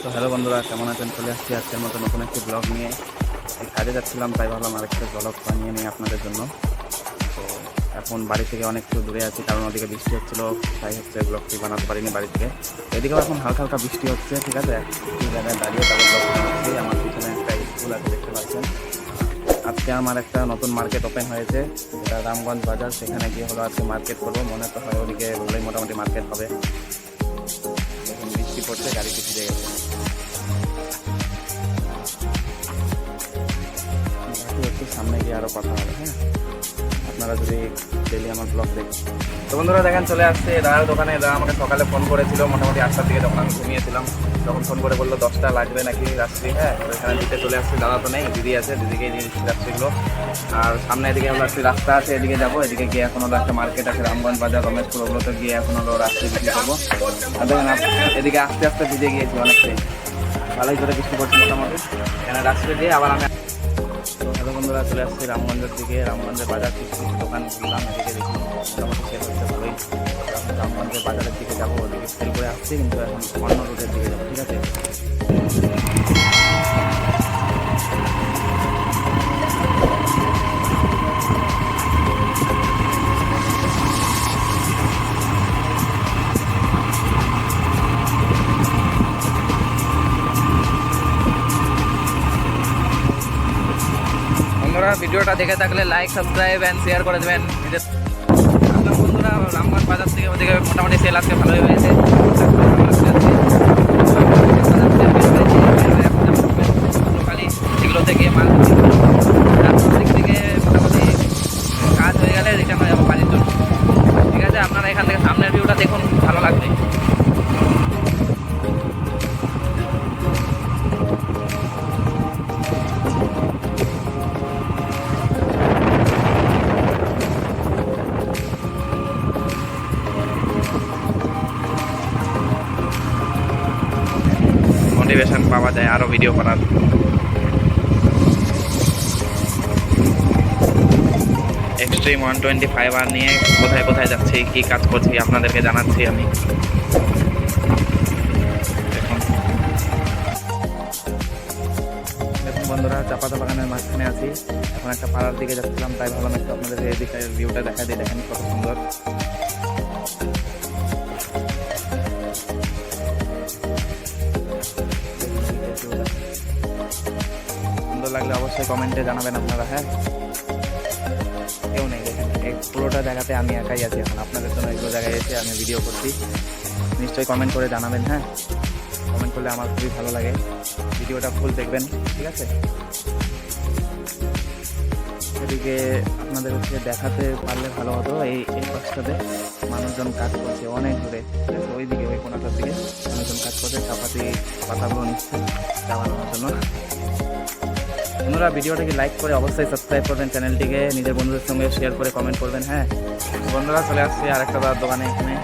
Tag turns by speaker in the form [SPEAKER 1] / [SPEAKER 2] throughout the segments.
[SPEAKER 1] তো হ্যালো বন্ধুরা, কেমন আছেন? চলে আসছি আজকের মতো নতুন একটি ব্লগ নিয়ে। এই কাজে যাচ্ছিলাম, তাই ভাবলাম আরেকটা ব্লগ বানিয়ে নিই আপনাদের জন্য। তো এখন বাড়ি থেকে অনেক একটু দূরে আছি, কারণ ওদিকে বৃষ্টি হচ্ছিলো, তাই হচ্ছে ব্লগটি বানাতে পারিনি বাড়ি থেকে। এদিকেও এখন হালকা হালকা বৃষ্টি হচ্ছে, ঠিক আছে। এই জায়গায় দাঁড়িয়ে তারপর ব্লগ বানাচ্ছি। আমার পিছনে একটা স্কুল আছে, দেখতে পাচ্ছেন। আজকে আমার একটা নতুন মার্কেট ওপেন হয়েছে, যেটা রামগঞ্জ বাজার। সেখানে গিয়ে হলো আজকে মার্কেট করবো, মনে তো হয় ওদিকে ভালোই মোটামুটি মার্কেট হবে। এখন বৃষ্টি পড়ছে, গাড়ি পিছিয়ে গেছে। একটু সামনে গিয়ে আরও কথা হবে, হ্যাঁ। আপনারা যদি ডেলি আমার ব্লগ দেখেন। তো বন্ধুরা দেখেন, চলে আসছে দাদার দোকানে। দাদা আমাকে সকালে ফোন করেছিল মোটামুটি 8টার দিকে, যখন আমি ঘুমিয়েছিলাম। তখন ফোন করে বললো 10টা লাগবে নাকি রাত্রি, হ্যাঁ। তো এখানে দিতে চলে আসছি। দাদা তো নেই, দিদি আছে, দিদিকেই দিয়ে দিচ্ছি রাত্রিগুলো। আর সামনে এদিকে হলো একটি রাস্তা আছে, এদিকে যাবো। এদিকে গিয়ে এখন হলো একটা মার্কেট আছে, রামগঞ্জ বাজার, রমেশপুর, ওগুলোতে গিয়ে এখন হলো রাত্রি বিক্রি করবো। আর দেখেন এদিকে আস্তে আস্তে ভিজে গিয়েছি অনেকটাই, ভালোই করে বৃষ্টি পড়ছে মোটামুটি। এখানে রাত্রে দিয়ে আবার আমি। তো হ্যালো বন্ধুরা, চলে আসছি রামগঞ্জের দিকে। রামগঞ্জের বাজার কিছু কিছু দোকান ঘুরলাম, এদিকে দেখি মোটামুটি সেল হচ্ছে ভালোই। এখন রামগঞ্জের বাজারের দিকে যাবো, ওদিকে সেল করে আসছি, কিন্তু এখন অন্য রুটের দিকে যাবো, ঠিক আছে। বন্ধুরা ভিডিওটা দেখে থাকলে লাইক, সাবস্ক্রাইব অ্যান্ড শেয়ার করে দেবেন। বন্ধুরা রামগঞ্জ বাজার থেকে ওদিকে মোটামুটি সেল আজকে ভালোই হয়েছে। সেগুলো থেকে মাল দিক থেকে মোটামুটি কাজ হয়ে গেলে রিটার্ন হয়ে যাবো বাড়ির জন্য, ঠিক আছে। আপনারা এখান থেকে সামনের ভিউটা দেখুন, ভালো লাগবে। মোটিভেশন পাওয়া যায় আরও ভিডিও করার। এক্সট্রিম 125 আর নিয়ে কোথায় কোথায় যাচ্ছি, কি কাজ করছি আপনাদেরকে জানাচ্ছি আমি। দেখুন বন্ধুরা, চাপাতা বাগানের মাঝখানে আছি। এখন একটা পাড়ার দিকে যাচ্ছিলাম, তাই ভাবলাম একটু আপনাদের এদিকে ভিউটা দেখা দিই। দেখেন কত সুন্দর। সুন্দর লাগলে অবশ্যই কমেন্টে জানাবেন আপনারা, হ্যাঁ। কেউ নেই, দেখেন এই পুরোটা জায়গাতে আমি একাই আছি এখন। আপনাদের জন্য এগুলো জায়গায় এসে আমি ভিডিও করছি। নিশ্চয়ই কমেন্ট করে জানাবেন, হ্যাঁ। কমেন্ট করলে আমার খুবই ভালো লাগে। ভিডিওটা ফুল দেখবেন, ঠিক আছে। এদিকে আপনাদের হচ্ছে দেখাতে পারলে ভালো হতো। এই পাশটাতে মানুষজন কাজ করছে অনেক দূরে, ঠিক আছে। ওইদিকে ওই কোনাটার দিকে মানুষজন কাজ করছে, চাপাতি পাতাগুলো নিচ্ছে চা বানানোর জন্য। বন্ধুরা ভিডিওটাকে লাইক করে অবশ্যই সাবস্ক্রাইব করবেন চ্যানেলটিকে, নিজের বন্ধুদের সঙ্গে শেয়ার করে কমেন্ট করবেন, হ্যাঁ। বন্ধুরা চলে আসছি আরেকটা দোকানে। এখানে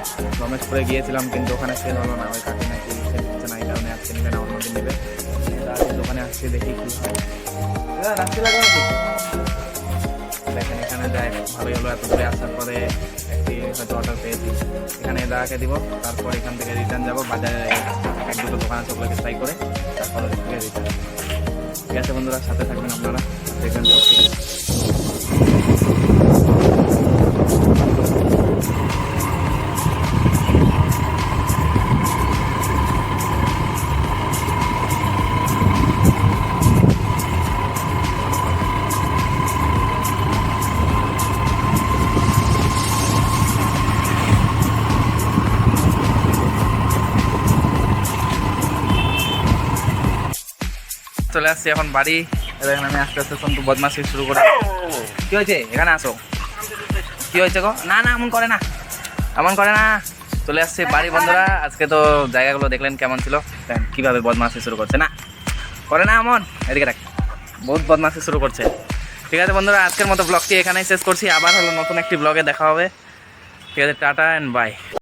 [SPEAKER 1] রমেশপুরে গিয়েছিলাম, কিন্তু ওখানে সেল হলো না। ওই কাকি নাকি সেল হচ্ছে না, এই কারণে আজকে নেবে না, অন্যদিন নেবে। দোকানে আসছি, দেখি কী হয়। রাখতে লাগবে নাকি? দেখেন এখানে যায়, ভালোই হলো। এত দূরে আসার পরে একটি হয়তো অর্ডার পেয়েছি। এখানে দাদাকে দিব, তারপর এখান থেকে রিটার্ন যাবো। বাজারে এক দুটো দোকান আছে, ওগুলোকে ট্রাই করে তারপর থেকে রিটার্ন। ঠিক আছে বন্ধুরা, সাথে থাকবেন আপনারা, দেখবেন সব ঠিক আছে। চলে আসছি এখন বাড়ি। এখানে আমি আস্তে আস্তে সন্তু বদমাশি শুরু করে। কি হয়েছে? এখানে আসো। কি হয়েছে গো? না না, এমন করে না, এমন করে না। চলে আসছি বাড়ি বন্ধুরা। আজকে তো জায়গাগুলো দেখলেন কেমন ছিল, কিভাবে বদমাশি শুরু করছে। না করে না এমন, এদিকে দেখ, বহুত বদমাশি শুরু করছে। ঠিক আছে বন্ধুরা, আজকের মতো ব্লগটি এখানেই শেষ করছি। আবার হলো নতুন একটি ব্লগে দেখা হবে, ঠিক আছে। Tata and by.